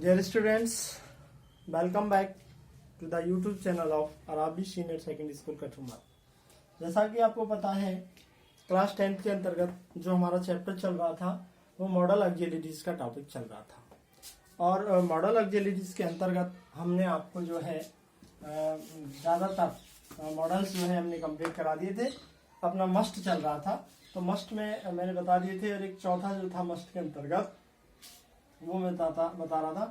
Dear students, welcome back to the YouTube channel of अराबी senior secondary school Kathua. जैसा कि आपको पता है, क्लास 10th के अंतर्गत जो हमारा चैप्टर चल रहा था वो मॉडल ऑक्सिलरीज का टॉपिक चल रहा था। और मॉडल ऑक्सिलरीज के अंतर्गत हमने आपको जो है ज़्यादातर मॉडल्स जो है हमने कंप्लीट करा दिए थे। अपना मस्ट चल रहा था, तो मस्ट में मैंने बता दिए थे, और एक चौथा जो था मस्ट के अंतर्गत वो मैं बता रहा था।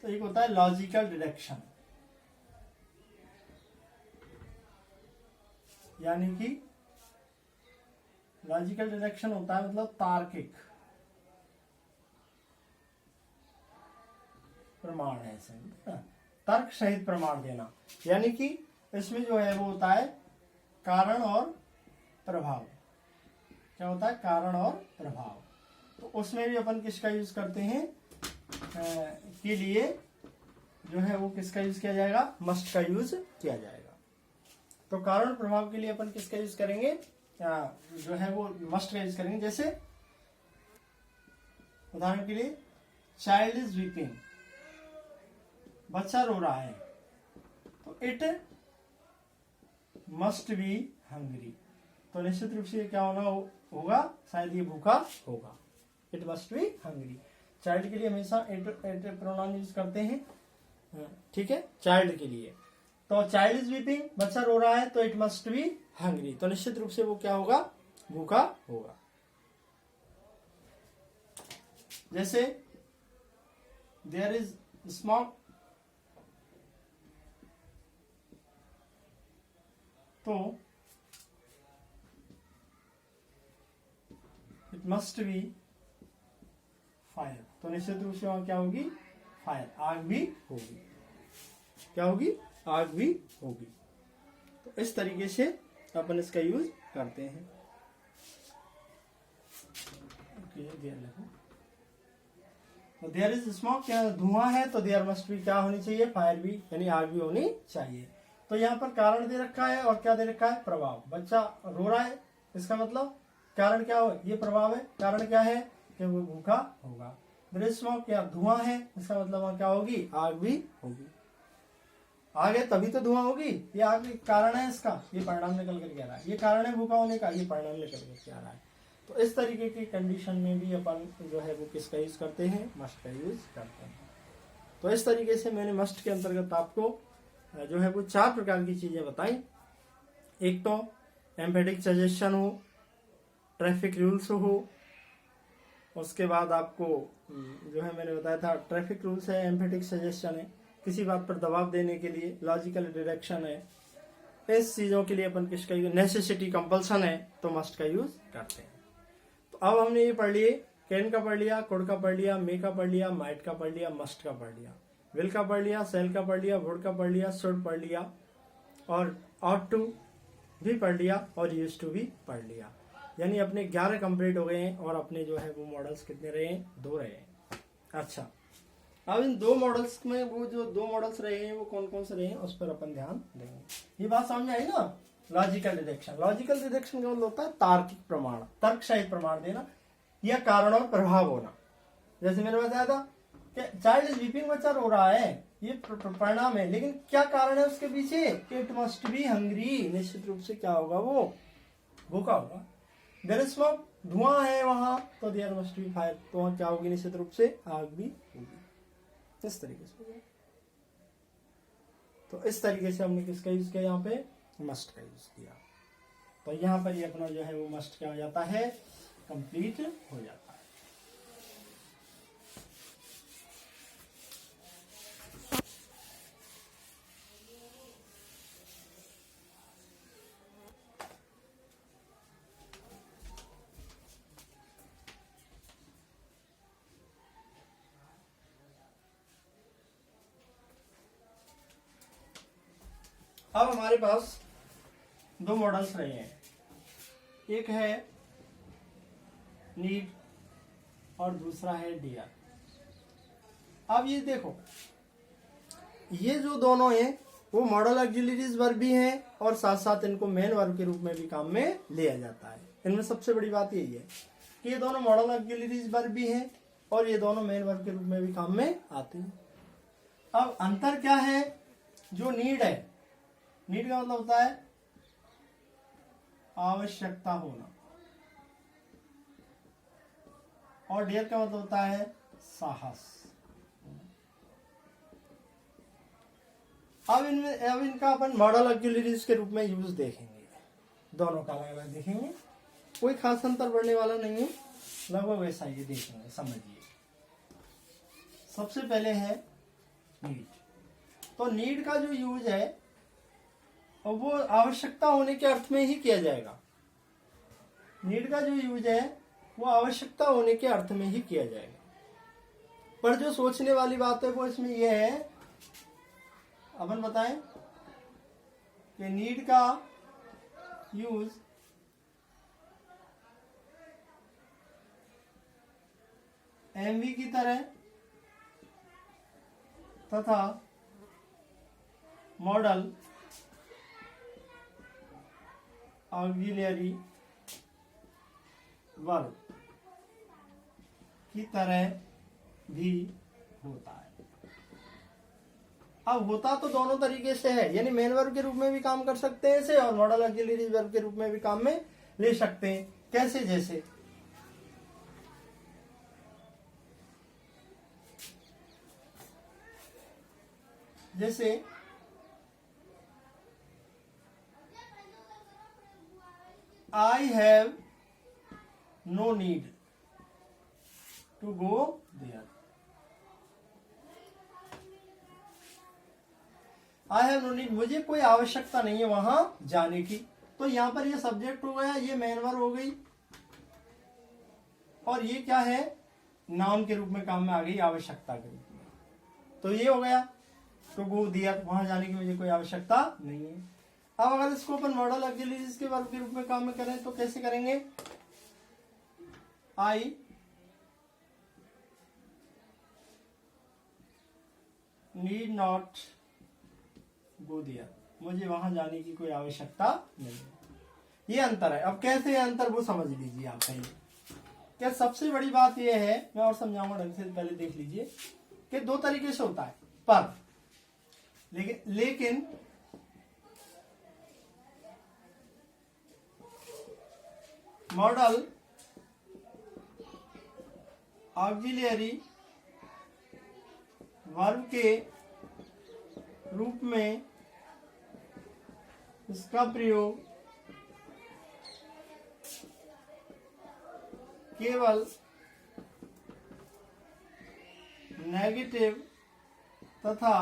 तो एक होता है लॉजिकल डिडक्शन, यानी कि लॉजिकल डिडक्शन होता है मतलब तार्किक प्रमाण है, तर्क सहित प्रमाण देना। यानी कि इसमें जो है वो होता है कारण और प्रभाव। क्या होता है? कारण और प्रभाव। तो उसमें भी अपन किसका यूज करते हैं के लिए जो है वो किसका यूज किया जाएगा? मस्ट का यूज किया जाएगा। तो कारण प्रभाव के लिए अपन किसका यूज करेंगे? जो है वो मस्ट का यूज करेंगे। जैसे उदाहरण के लिए चाइल्ड इज वीपिंग, बच्चा रो रहा है, तो इट मस्ट बी हंग्री। तो निश्चित रूप से ये क्या होगा? शायद ये भूखा होगा। It must be hungry. Child के लिए हमेशा इट प्रोनाउन यूज करते हैं, ठीक है, चाइल्ड के लिए। तो चाइल्ड इज वीपिंग, बच्चा रो रहा है, तो इट मस्ट बी हंग्री। तो निश्चित रूप से वो क्या होगा? भूखा होगा। जैसे देयर इज स्मोक, तो इट मस्ट बी फायर। तो निश्चित रूप से वहां क्या होगी? फायर, आग भी होगी। क्या होगी? आग भी होगी। तो इस तरीके से अपन इसका यूज करते हैं। तो देयर इज स्मोक, क्या धुआं है, तो देयर मस्ट बी क्या होनी चाहिए? फायर भी, यानी आग भी होनी चाहिए। तो यहाँ पर कारण दे रखा है और क्या दे रखा है? प्रभाव। बच्चा रो रहा है, इसका मतलब कारण क्या हो? ये प्रभाव है। कारण क्या है? कि वो भूखा होगा। स्मोक, क्या धुआं है, इसका मतलब वहां क्या होगी? आग भी होगी। आग है तभी तो धुआं होगी। ये आग कारण है इसका, ये परिणाम निकल कर के आ रहा है। ये कारण है भूखा होने का, ये परिणाम निकल कर के आ रहा है। तो इस तरीके की कंडीशन में भी अपन जो है वो किसका यूज करते हैं? मस्ट का यूज करते हैं। तो इस तरीके से मैंने मस्ट के अंतर्गत आपको जो है वो 4 प्रकार की चीजें बताई। एक तो एम्फेटिक सजेशन हो, ट्रैफिक रूल्स हो, उसके बाद आपको जो है मैंने बताया था ट्रैफिक रूल्स है, एम्फेटिक सजेशन है, किसी बात पर दबाव देने के लिए, लॉजिकल डिडक्शन है। इस चीजों के लिए अपन किसका यूज? नेसेसिटी, कंपल्सन है, तो मस्ट का यूज करते हैं। तो अब हमने ये पढ़ लिए, कैन का पढ़ लिया, कुड का पढ़ लिया, मे का पढ़ लिया, माइट का पढ़ लिया, मस्ट का पढ़ लिया, विल का पढ़ लिया, सेल का पढ़ लिया, वुड का पढ़ लिया, शुड पढ़ लिया, और ऑट टू भी पढ़ लिया, और यूज टू भी पढ़ लिया। यानी अपने 11 कंप्लीट हो गए हैं, और अपने जो है वो मॉडल्स कितने रहे हैं? 2 रहे हैं। अच्छा, अब इन 2 मॉडल्स में वो जो 2 मॉडल्स रहे हैं वो कौन कौन से रहे हैं उस पर अपन ध्यान देंगे। ये बात सामने आई ना? Logical deduction. लॉजिकल डिडक्शन का मतलब होता है तार्किक प्रमाण, तर्क सहित प्रमाण देना, या कारण और प्रभाव होना। जैसे मैंने बताया था कि चाइल्ड इज वीपिंग, बच्चा रो रहा है, ये परिणाम है, लेकिन क्या कारण है उसके पीछे? It must be hungry. निश्चित रूप से क्या होगा? वो भूखा होगा। देयर इज स्मोक, धुआं है वहां, तो देयर मस्ट बी फायर। तो वहां क्या होगी? निश्चित रूप से आग भी होगी। इस तरीके से, तो इस तरीके से हमने किसका यूज किया? यहाँ पे मस्ट का यूज किया। तो यहाँ पर ये अपना जो है वो मस्ट क्या हो जाता है? कंप्लीट हो जाता है। अब हमारे पास 2 मॉडल्स रहे हैं। एक है नीड और दूसरा है डियर। अब ये देखो, ये जो दोनों हैं वो मॉडल ऑक्सिलरीज वर्ब भी हैं, और साथ साथ इनको मेन वर्ब के रूप में भी काम में लिया जाता है। इनमें सबसे बड़ी बात यही है कि ये दोनों मॉडल ऑक्सिलरीज वर्ब भी हैं और ये दोनों मेन वर्ब के रूप में भी काम में आते हैं। अब अंतर क्या है, जो नीड है, नीड का मतलब होता है आवश्यकता होना, और डेयर का मतलब होता है साहस। अब इनका अपन मॉडल ऑक्सिलरीज के रूप में यूज देखेंगे, दोनों का अलग अलग देखेंगे, कोई खास अंतर बढ़ने वाला नहीं है, लगभग वैसा ही देखेंगे, समझिए। सबसे पहले है नीड। तो नीड का जो यूज है वो आवश्यकता होने के अर्थ में ही किया जाएगा। नीड का जो यूज है वो आवश्यकता होने के अर्थ में ही किया जाएगा। पर जो सोचने वाली बात है वो इसमें यह है, अपन बताएं कि नीड का यूज एमवी की तरह तथा मॉडल ऑक्सिलरी वर्ब की तरह भी होता है। अब होता तो दोनों तरीके से है, यानी मेन वर्ब के रूप में भी काम कर सकते हैं इसे, और मॉडल ऑक्सिलरी वर्ब के रूप में भी काम में ले सकते हैं। कैसे? जैसे I have no need to go there. I have no need, मुझे कोई आवश्यकता नहीं है वहां जाने की। तो यहां पर ये सब्जेक्ट हो गया, ये मेन वर्ब हो गई, और ये क्या है, नाउन के रूप में काम में आ गई, आवश्यकता के रूप में। तो ये हो गया टू गो देयर, वहां जाने की मुझे कोई आवश्यकता नहीं है। अब अगर इसको अपन मॉडल ऑक्सिलरीज के वर्ब के रूप में काम में करें तो कैसे करेंगे? I need not go there, मुझे वहां जाने की कोई आवश्यकता नहीं है। ये अंतर है। अब कैसे ये अंतर वो समझ लीजिए आप पहले। क्या सबसे बड़ी बात यह है, मैं और समझाऊंगा ढंग से, पहले देख लीजिए कि दो तरीके से होता है पर, लेकिन मॉडल ऑक्सिलरी वर्ब के रूप में इसका प्रयोग केवल नेगेटिव तथा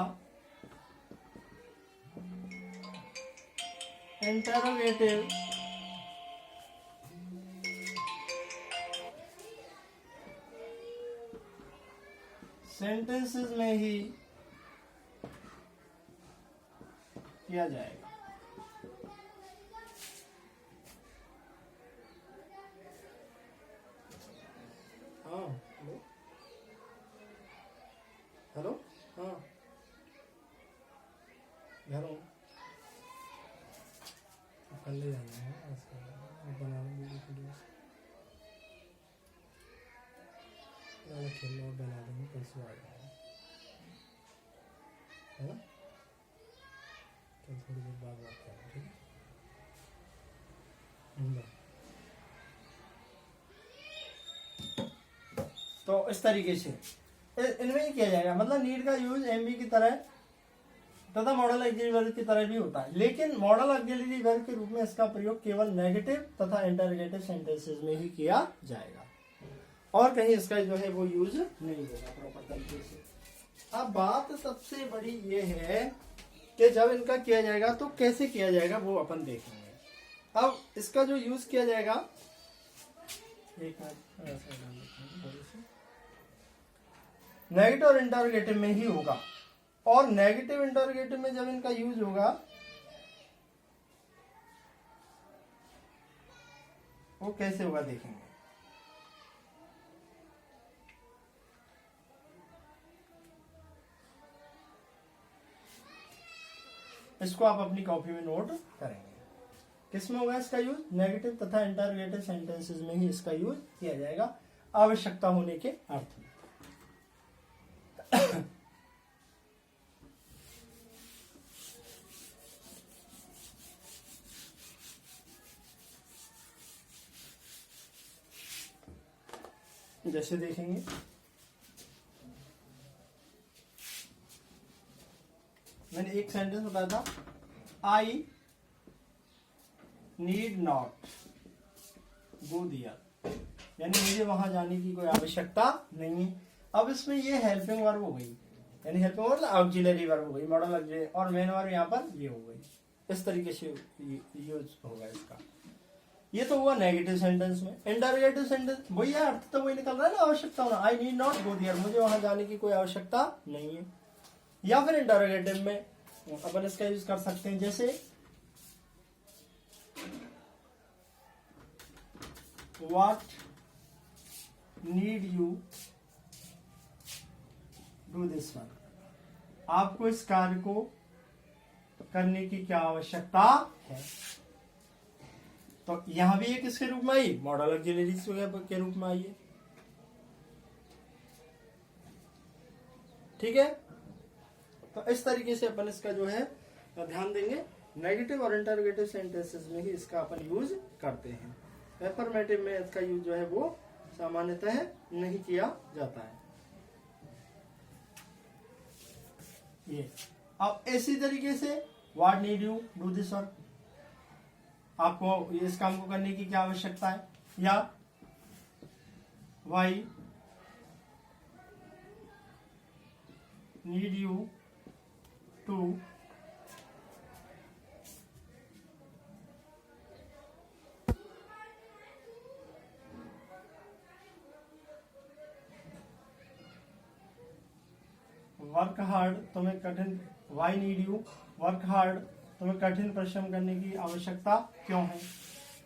इंटरोगेटिव सेंटेंसेस में ही किया जाएगा। हाँ हेलो, हाँ घर हूँ, कल ले जाना है, बना खेलना और बना देंगे, परसों आ जाएगा, है ना? कल थोड़ी देर बाद बात करें, ठीक है? तो इस तरीके से इनमें ही किया जाएगा। मतलब नीड का यूज एमबी की तरह तथा मॉडल ऑक्सिलरी वर्ब की तरह भी होता है, लेकिन मॉडल ऑक्सिलरी वर्ब के रूप में इसका प्रयोग केवल नेगेटिव तथा इंटरोगेटिव सेंटेंसेस में ही किया जाएगा, और कहीं इसका जो है वो यूज नहीं होगा प्रॉपर तरीके से। अब बात सबसे बड़ी ये है कि जब इनका किया जाएगा तो कैसे किया जाएगा वो अपन देखेंगे। अब इसका जो यूज किया जाएगा, एक नेगेटिव और इंटरोगेटिव में ही होगा, और नेगेटिव इंटरोगेटिव में जब इनका यूज होगा वो कैसे होगा देखेंगे। इसको आप अपनी कॉपी में नोट करेंगे। किसमें होगा इसका यूज? नेगेटिव तथा इंटरोगेटिव सेंटेंसेस में ही इसका यूज किया जाएगा, आवश्यकता होने के अर्थ में। जैसे देखेंगे मैंने एक सेंटेंस बताया था, आई नीड नॉट गो दियर, यानी मुझे वहां जाने की कोई आवश्यकता नहीं है। अब इसमें ये हेल्पिंग वर्ब हो गई, यानी हेल्पिंग वर्ब ऑक्सिलरी वर्ब हो गई, मॉडल ऑक्सिलरी, और मेन वर्ब यहाँ पर ये हो गई। इस तरीके से यूज होगा इसका। ये तो हुआ नेगेटिव सेंटेंस में। इंटरोगेटिव सेंटेंस वही है, अर्थ तो वही निकल रहा है ना, आवश्यकता होना, I need not go there, मुझे वहां जाने की कोई आवश्यकता नहीं है। या फिर इंटरोगेटिव में अपन इसका यूज कर सकते हैं, जैसे what need you do this one, आपको इस कार्य को करने की क्या आवश्यकता है। तो यहां भी ये किसके रूप में आई, मॉडल ऑक्सिलरीज के रूप में आई है। ठीक है, तो इस तरीके से अपन इसका जो है ध्यान देंगे। नेगेटिव और इंटरोगेटिव सेंटेंसेस में ही इसका अपन यूज करते हैं। अफर्मेटिव में इसका यूज जो है वो सामान्यतः नहीं किया जाता है। ये अब इसी तरीके से what need you do this work, आपको इस काम को करने की क्या आवश्यकता है, या why need you to work hard, तुम्हें कठिन, why need you work hard, तुम्हें कठिन परिश्रम करने की आवश्यकता क्यों है।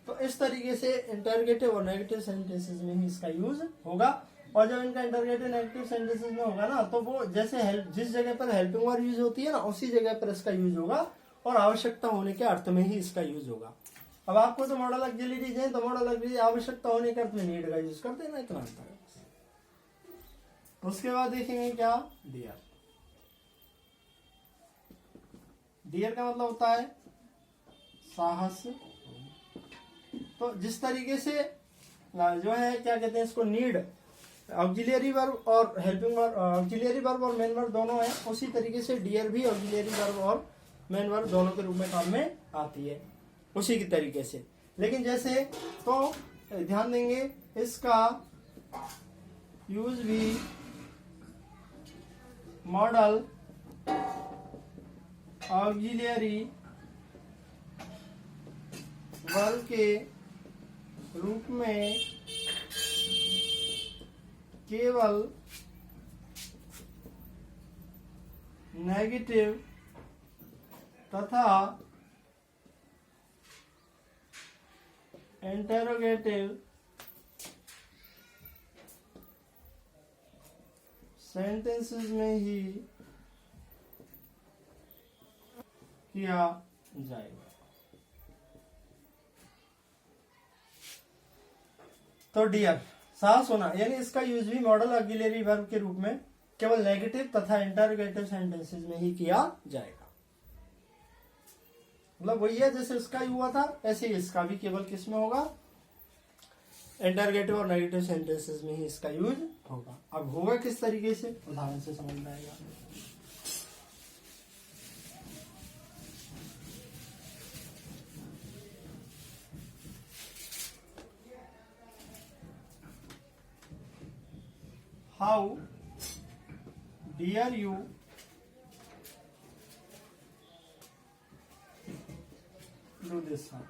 तो इस तरीके से इंटरोगेटिव और नेगेटिव सेंटेंसेस में ही इसका यूज होगा। और जब इनका इंटरोगेटिव नेगेटिव सेंटेंसेस में होगा ना, तो वो जैसे जिस जगह पर हेल्पिंग वर्ब यूज होती है ना, उसी जगह पर इसका यूज होगा, और आवश्यकता होने के अर्थ में ही इसका यूज होगा। अब आपको तो मॉडल ऑक्सिलरीज है, तो मॉडल ऑक्सिलरी आवश्यकता होने के अर्थ में नीड का यूज करते हैं ना, इतना अंतर है। उसके बाद देखेंगे क्या, डियर। डियर का मतलब होता है साहस। तो जिस तरीके से जो है क्या कहते हैं इसको, नीड ऑक्सिलरी वर्ब और हेल्पिंग वर्ब, ऑक्सिलरी वर्ब और मेन वर्ब दोनों है, उसी तरीके से डियर भी ऑक्सिलरी वर्ब और मेन वर्ब दोनों के रूप में काम में आती है, उसी की तरीके से। लेकिन जैसे तो ध्यान देंगे इसका यूज भी मॉडल ऑक्सिलरी वर्ब के रूप में केवल नेगेटिव तथा इंटरोगेटिव सेंटेंसेस में ही किया जाएगा। तो डियर साहस होना, यानी इसका यूज भी मॉडल ऑक्सिलरी वर्ब के रूप में केवल नेगेटिव तथा इंटरोगेटिव सेंटेंसेस में ही किया जाएगा। मतलब वही है जैसे इसका हुआ था, ऐसे ही इसका भी केवल किस में होगा, इंटरोगेटिव और नेगेटिव सेंटेंसेस में ही इसका यूज होगा। अब होगा किस तरीके से, उदाहरण से समझ में आएगा। How dare you do this one,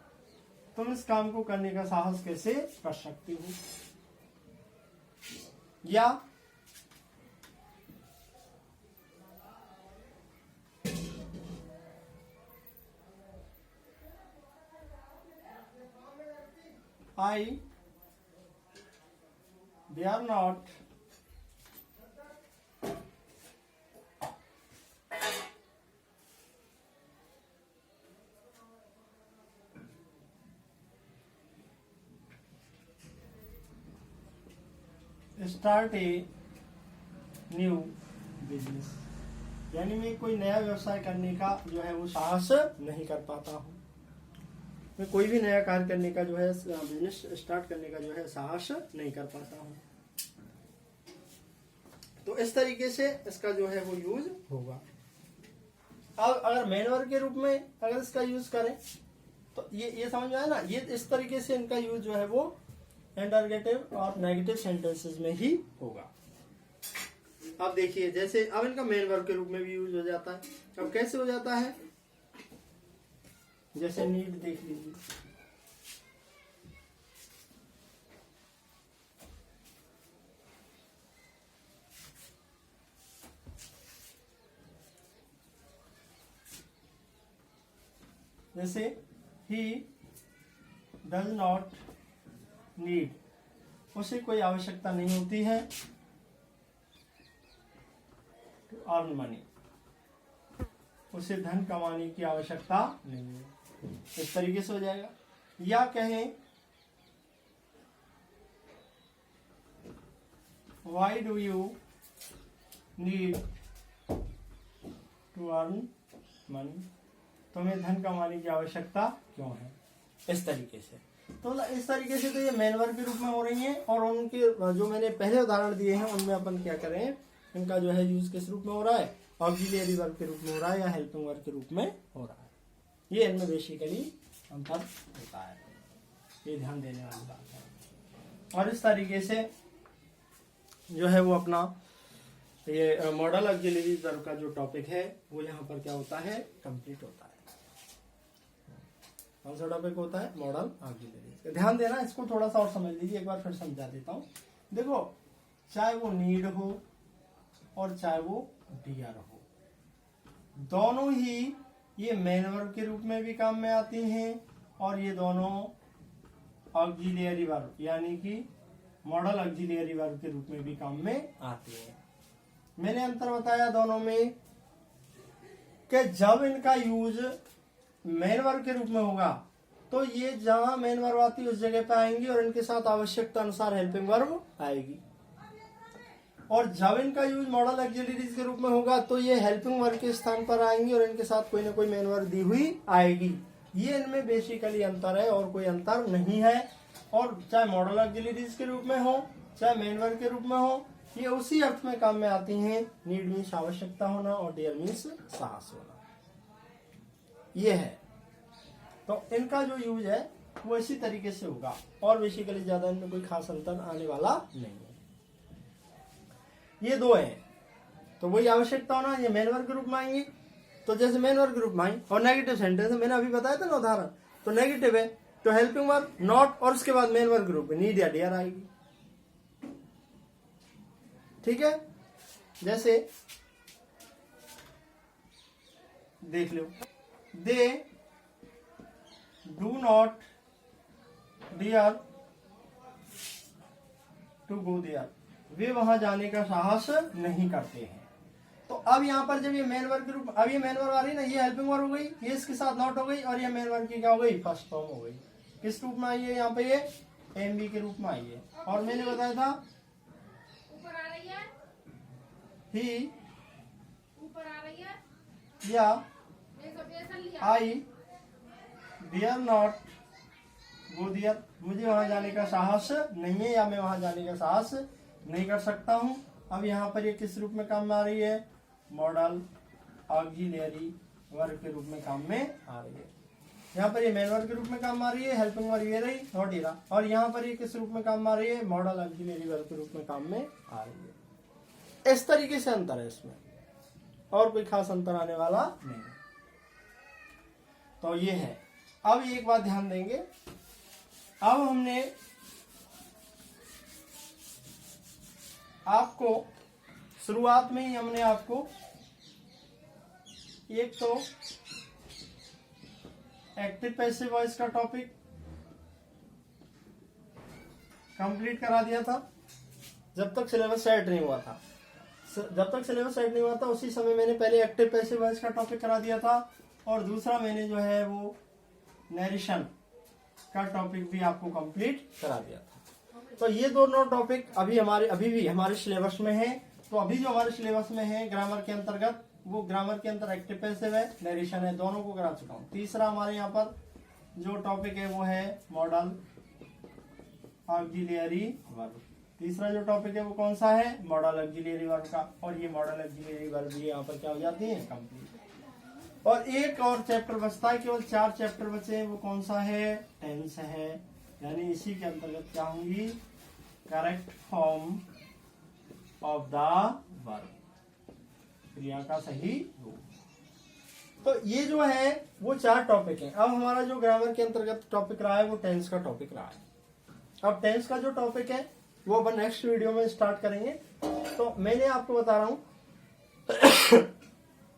तुम इस काम को करने का साहस कैसे कर सकती हो। या I dare not start a new business, यानी मैं कोई नया व्यवसाय करने का जो है वो साहस नहीं कर पाता हूँ। मैं कोई भी नया कार्य करने का जो है, बिजनेस स्टार्ट करने का जो है साहस नहीं कर पाता हूँ। तो इस तरीके से इसका जो है वो यूज होगा। अब अगर मेन वर्ब के रूप में अगर इसका यूज करें तो ये समझ में आया ना, ये इस तरीके से इनका यूज जो है वो इंटरोगेटिव और नेगेटिव सेंटेंसेस में ही होगा। अब देखिए जैसे अब इनका मेन वर्ब के रूप में भी यूज हो जाता है। अब कैसे हो जाता है, जैसे नीड देख लीजिए, जैसे ही डज नॉट नीड, उसे कोई आवश्यकता नहीं होती है टू अर्न मनी, उसे धन कमाने की आवश्यकता नहीं है, इस तरीके से हो जाएगा। या कहें why do you need to earn money, तुम्हें धन कमाने की आवश्यकता क्यों है, इस तरीके से। तो इस तरीके से तो ये मेन वर्ब के रूप में हो रही हैं, और उनके जो मैंने पहले उदाहरण दिए हैं उनमें अपन क्या करें, इनका जो है यूज किस रूप में हो रहा है, ऑक्सिलियरी वर्ब के रूप में हो रहा है या हेल्पिंग वर्ब के रूप में हो रहा है। ये इनमें बेसिकली अंतर होता है, ये ध्यान देने वाली बात है। और इस तरीके से जो है वो अपना ये मॉडल ऑक्सिलियरी वर्ब का जो टॉपिक है वो यहाँ पर क्या होता है, कंप्लीट होता है। कौन सा टॉपिक होता है, मॉडल ऑक्सिलियरी। ध्यान देना, इसको थोड़ा सा और समझ लीजिए, एक बार फिर समझा देता हूँ। देखो, चाहे वो नीड हो और चाहे वो डियर हो, दोनों ही ये मेन वर्ब के रूप में भी काम में आती हैं, और ये दोनों ऑक्सिलियरी वर्ब यानी कि मॉडल ऑक्सिलियरी वर्ब के रूप में भी काम में आती हैं। मैंने अंतर बताया दोनों में कि जब इनका यूज मेन वर्ब के रूप में होगा तो ये जहां मेन वर्ब आती है उस जगह पे आएंगी और इनके साथ आवश्यकता अनुसार हेल्पिंग वर्ब आएगी, और जब इनका यूज मॉडल ऑक्सिलियरीज के रूप में होगा तो ये हेल्पिंग वर्ब के स्थान पर आएंगी और इनके साथ कोई ना कोई मेन वर्ब दी हुई आएगी। ये इनमें बेसिकली अंतर है, और कोई अंतर नहीं है। और चाहे मॉडल ऑक्सिलियरीज के रूप में हो चाहे मेन वर्ब के रूप में हो, ये उसी अर्थ में काम में आती हैं। नीड मीन्स आवश्यकता होना और डियर मीन्स साहस होना, ये है। तो इनका जो यूज है वो इसी तरीके से होगा, और बेसिकली ज्यादा इनमें कोई खास अंतर आने वाला नहीं है। ये दो है, तो वही आवश्यकता होना, ये मेन वर्ब के रूप में आएंगी। तो जैसे मेन वर्ब के रूप में आई, और नेगेटिव सेंटेंस मैंने अभी बताया था ना उदाहरण, तो नेगेटिव है तो हेल्पिंग वर्ब नॉट, और उसके बाद मेन वर्ब के रूप में नीड या डियर आएगी। ठीक है, जैसे देख लो, they do not dare to go there, वे वहां जाने का साहस नहीं करते हैं। तो अब यहाँ पर जब ये मेन वर्ब के रूप, अब ये मेन वर्ब आ रही ना, ये हेल्पिंग वर्ब हो गई, ये इसके साथ नॉट हो गई, और ये मेन वर्ब की क्या हो गई, फर्स्ट फॉर्म हो गई। किस रूप में आई है, यहाँ पे ये एमबी के रूप में आई है। और मैंने बताया था ऊपर आ रही है, ही ऊपर आ रही है, या लिया आई डियर नॉट गो देयर, मुझे वहां जाने का साहस नहीं है, या मैं वहां जाने का साहस नहीं कर सकता हूं। अब यहाँ पर ये किस रूप में काम में आ रही है, मॉडल ऑक्सिलियरी वर्ब के रूप में काम में आ रही है। यहाँ पर ये मेन वर्ब के रूप में काम आ रही है, हेल्पिंग वर्ब ये रही, नॉट इरा। और यहाँ पर ये किस रूप में काम आ रही है, मॉडल ऑक्सिलियरी वर्ब के रूप में काम में आ रही है। इस तरीके से अंतर है इसमें, और कोई खास अंतर आने वाला नहीं। तो ये है। अब एक बात ध्यान देंगे, अब हमने आपको शुरुआत में ही हमने आपको एक तो एक्टिव पैसिव वॉइस का टॉपिक कंप्लीट करा दिया था, जब तक सिलेबस सेट नहीं हुआ था। जब तक सिलेबस सेट नहीं हुआ था उसी समय मैंने पहले एक्टिव पैसिव वॉइस का टॉपिक करा दिया था, और दूसरा मैंने जो है वो नरेशन का टॉपिक भी आपको कंप्लीट करा दिया था। तो ये दोनों टॉपिक अभी भी हमारे सिलेबस में है। तो अभी जो हमारे सिलेबस में है ग्रामर के अंतर्गत, वो ग्रामर के अंदर एक्टिव पैसिव है, नरेशन है, दोनों को करा चुका हूँ। तीसरा हमारे यहाँ पर जो टॉपिक है वो है मॉडल ऑक्सिलियरी वर्ब। तीसरा जो टॉपिक है वो कौन सा है, मॉडल ऑक्सिलरी वर्ब का, और ये मॉडल ऑक्सिलरी वर्ब भी यहाँ पर क्या हो जाती है, कंप्लीट। और एक और चैप्टर बचता है, केवल 4 चैप्टर बचे हैं, वो कौन सा है, टेंस है। यानी इसी के अंतर्गत क्या होंगी, correct form of the verb, क्रिया का सही रूप। तो ये जो है वो 4 टॉपिक हैं। अब हमारा जो ग्रामर के अंतर्गत टॉपिक रहा है वो टेंस का टॉपिक रहा है। अब टेंस का जो टॉपिक है वो अपन नेक्स्ट वीडियो में स्टार्ट करेंगे। तो मैंने आपको बता रहा हूं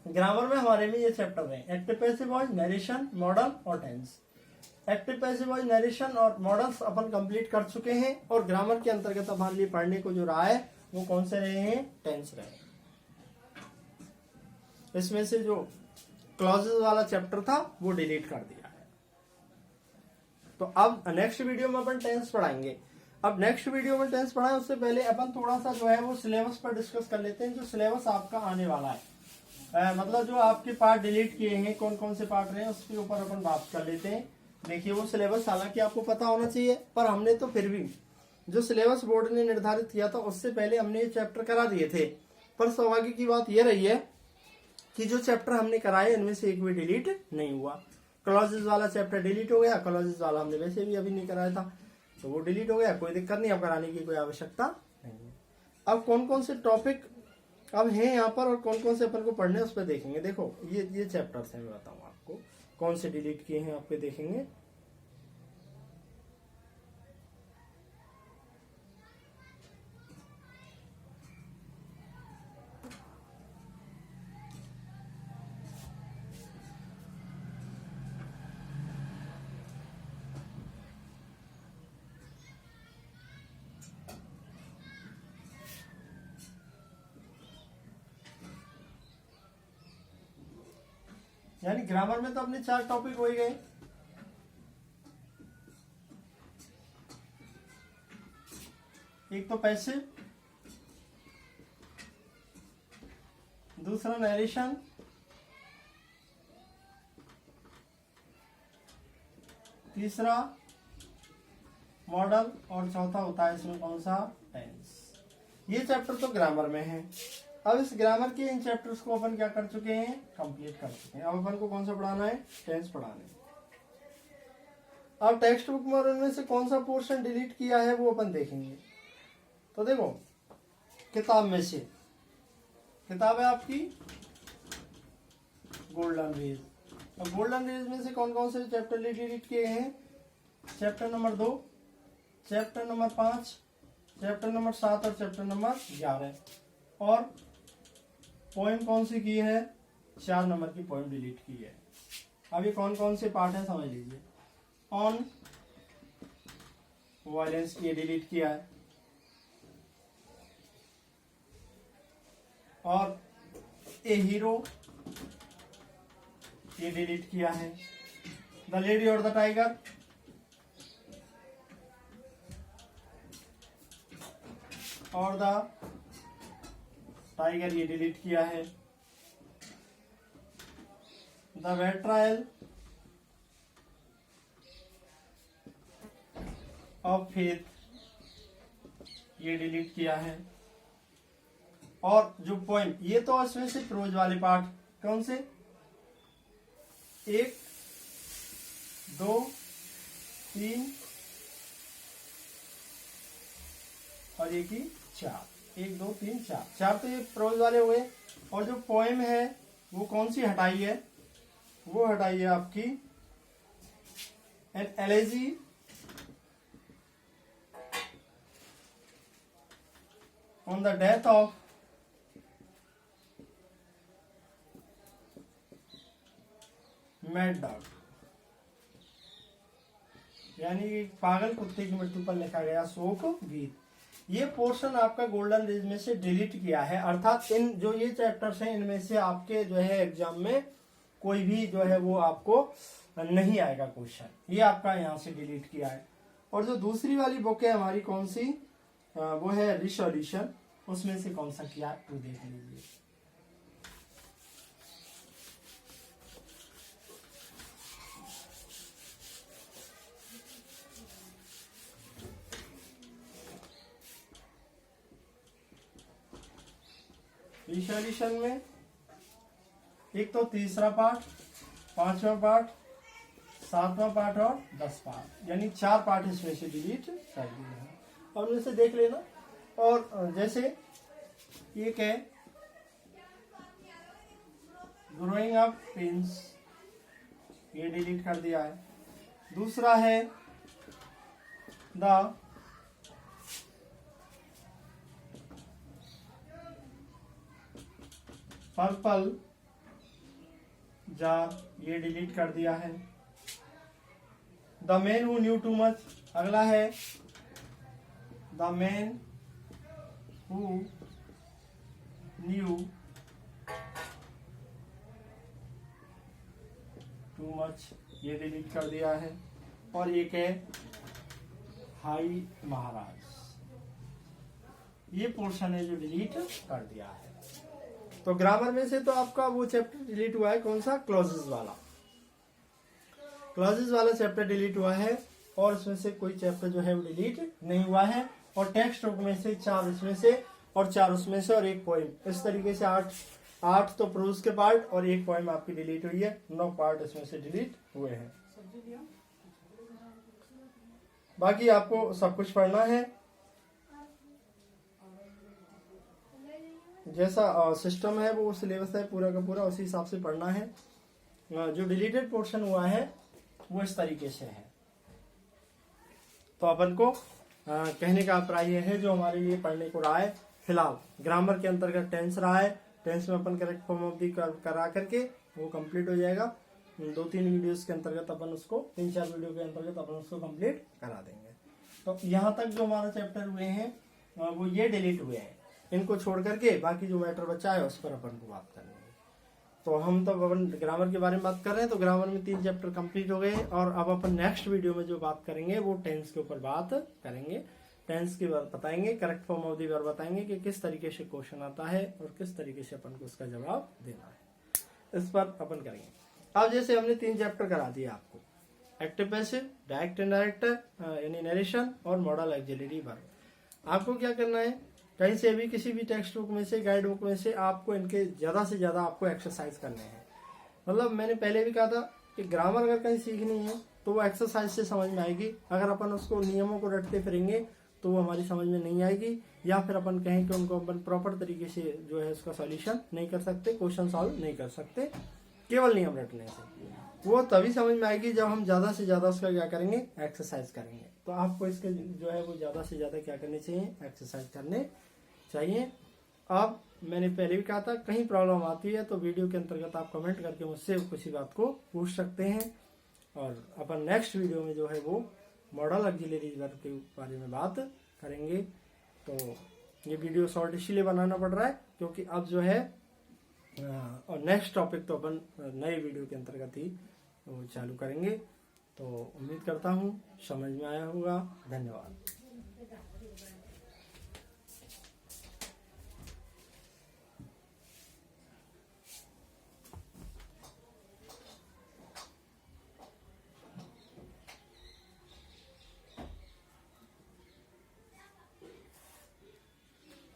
ग्रामर में हमारे में ये चैप्टर है, active passive voice, narration, modal और tense. Active passive voice, narration और मॉडल्स अपन कंप्लीट कर चुके हैं, और ग्रामर के अंतर्गत हमारे लिए पढ़ने को जो रहा है वो कौन से रहे हैं, टेंस रहे। इसमें से जो क्लॉजेस वाला चैप्टर था वो डिलीट कर दिया है। तो अब नेक्स्ट वीडियो में अपन टेंस पढ़ाएंगे। अब नेक्स्ट वीडियो में टेंस पढ़ाएं उससे पहले अपन थोड़ा सा जो है वो सिलेबस पर डिस्कस कर लेते हैं। जो सिलेबस आपका आने वाला है, मतलब जो आपके पार्ट डिलीट किए हैं, कौन कौन से पार्ट रहे हैं उसके ऊपर अपन बात कर लेते हैं। देखिए वो सिलेबस हालांकि आपको पता होना चाहिए, पर हमने तो फिर भी जो सिलेबस बोर्ड ने निर्धारित किया था उससे पहले हमने ये चैप्टर करा दिए थे। पर सौभाग्य की बात यह रही है कि जो चैप्टर हमने कराए इनमें से एक भी डिलीट नहीं हुआ। क्लॉजेस वाला चैप्टर डिलीट हो गया, क्लॉजेस वाला हमने वैसे भी अभी नहीं कराया था तो वो डिलीट हो गया, कोई दिक्कत नहीं, अब कराने की कोई आवश्यकता नहीं है। अब कौन कौन से टॉपिक अब हैं यहाँ पर और कौन कौन से अपन को पढ़ने उस पर देखेंगे। देखो ये चैप्टर्स हैं, मैं बताऊँ आपको कौन से डिलीट किए हैं, आपके देखेंगे। यानी ग्रामर में तो अपने 4 टॉपिक हो ही गए। एक तो पैसिव, दूसरा नरेशन, तीसरा मॉडल, और चौथा होता है इसमें कौन सा, टेंस। ये चैप्टर तो ग्रामर में है। अब इस ग्रामर के इन चैप्टर्स को अपन क्या कर चुके हैं, कंप्लीट कर चुके हैं। अब अपन को कौन सा पढ़ाना है, टेंस पढ़ाना है। अब टेक्स्ट बुक में उनमें से कौन सा पोर्शन डिलीट किया है वो अपन देखेंगे। तो देखो किताब में से, किताब है आपकी गोल्डन रेज। अब गोल्डन रेज में से कौन कौन से चैप्टर डिलीट किए हैं, chapter number 2, chapter number 5, chapter number 7 और चैप्टर नंबर 11। और पोएम कौन सी की है, 4 नंबर की पोएम डिलीट की है। अब ये कौन कौन से पार्ट है समझ लीजिए। ऑन वायलेंस ये डिलीट किया है, और ए हीरो ये डिलीट किया है। द लेडी और द टाइगर, और द टाइगर ये डिलीट किया है। The bed trial of faith ये डिलीट किया है। और जो पोएम, ये तो इसमें से प्रोज वाले पार्ट कौन से, 1, 2, 3 और एक ही 4, 1, 2, 3, 4 तो ये प्रोज वाले हुए। और जो पोएम है वो कौन सी हटाई है, वो हटाई है आपकी an elegy on the death of mad dog, यानी पागल कुत्ते की मृत्यु पर लिखा गया शोक गीत। ये पोर्शन आपका गोल्डन रेज में से डिलीट किया है। अर्थात इन जो ये चैप्टर्स हैं इनमें से आपके जो है एग्जाम में कोई भी जो है वो आपको नहीं आएगा क्वेश्चन, ये आपका यहाँ से डिलीट किया है। और जो दूसरी वाली बुक है हमारी कौन सी, वो है रिसोल्यूशन, उसमें से कौन सा किया है वो देख लीजिए। इस सॉल्यूशन में एक तो तीसरा पार्ट, 5वां पार्ट, 7वां पार्ट और 10 पार्ट, यानी 4 पार्ट इसमें से डिलीट कर दिए हैं। और उनमें से देख लेना। और जैसे एक है ग्रोइंग अप पेन्स, ये डिलीट कर दिया है। दूसरा है द पर्पल जार, ये डिलीट कर दिया है। The man who knew too much, अगला है the man who knew too much, ये डिलीट कर दिया है। और एक है हाई महाराज, ये पोर्शन है जो डिलीट कर दिया है। तो ग्रामर में से तो आपका वो चैप्टर डिलीट हुआ है, कौन सा? क्लॉजेस वाला। क्लॉजेस वाला चैप्टर डिलीट हुआ है और इसमें से कोई चैप्टर जो है वो डिलीट नहीं हुआ है। और टेक्स्ट बुक में से 4 इसमें से और 4 उसमें से और एक पोइम, इस तरीके से 8 तो प्रोज के पार्ट और एक पोइम आपकी डिलीट हुई है। 9 पार्ट इसमें से डिलीट हुए हैं। बाकी आपको सब कुछ पढ़ना है, जैसा सिस्टम है वो सिलेबस है पूरा का पूरा, उसी हिसाब से पढ़ना है। जो डिलीटेड पोर्शन हुआ है वो इस तरीके से है। तो अपन को कहने का अभिप्राय ये है, जो हमारे लिए पढ़ने को रहा है फिलहाल ग्रामर के अंतर्गत टेंस रहा है। टेंस में अपन करेक्ट फॉर्म ऑफ दी करा करके वो कंप्लीट हो जाएगा। 2-3 वीडियोस के अंतर्गत अपन उसको, 3-4 वीडियो के अंतर्गत अपन उसको कंप्लीट करा देंगे। तो यहाँ तक जो हमारा चैप्टर हुए हैं वो ये डिलीट हुए हैं। इनको छोड़ करके बाकी जो मैटर बचा है उस पर अपन को बात करेंगे। तो हम तो अपन ग्रामर के बारे में बात कर रहे हैं, तो ग्रामर में 3 चैप्टर कंप्लीट हो गए। और अब अपन नेक्स्ट वीडियो में जो बात करेंगे वो टेंस के ऊपर बात करेंगे। टेंस की बात बताएंगे, correct form of the verb बताएंगे कि किस तरीके से क्वेश्चन आता है और किस तरीके से अपन को उसका जवाब देना है, इस पर अपन करेंगे। अब जैसे हमने 3 चैप्टर करा दिए आपको, एक्टिव पैसिव, डायरेक्ट इनडायरेक्ट यानी नरेशन और मॉडल ऑक्सिलरी वर्ब। आपको क्या करना है, कहीं से भी किसी भी टेक्स्ट बुक में से, गाइड बुक में से आपको इनके ज्यादा से ज्यादा आपको एक्सरसाइज करने हैं। मतलब मैंने पहले भी कहा था कि ग्रामर अगर कहीं सीखनी है तो वो एक्सरसाइज से समझ में आएगी। अगर अपन उसको नियमों को रटते फिरेंगे तो वो हमारी समझ में नहीं आएगी, या फिर अपन कहें कि उनको अपन प्रॉपर तरीके से जो है उसका सॉल्यूशन नहीं कर सकते, क्वेश्चन सॉल्व नहीं कर सकते केवल नियम रटने से। वो तभी समझ में आएगी जब हम ज्यादा से ज्यादा उसका क्या करेंगे, एक्सरसाइज करेंगे। तो आपको इसके जो है वो ज्यादा से ज्यादा क्या करने चाहिए, एक्सरसाइज करने चाहिए। अब मैंने पहले भी कहा था, कहीं प्रॉब्लम आती है तो वीडियो के अंतर्गत आप कमेंट करके मुझसे किसी बात को पूछ सकते हैं। और अपन नेक्स्ट वीडियो में जो है वो मॉडल ऑक्सिलरी वर्ब के बारे में बात करेंगे। तो ये वीडियो शॉर्ट इसीलिए बनाना पड़ रहा है क्योंकि अब जो है और नेक्स्ट टॉपिक तो अपन नए वीडियो के अंतर्गत ही वो चालू करेंगे। तो उम्मीद करता हूँ समझ में आया होगा। धन्यवाद।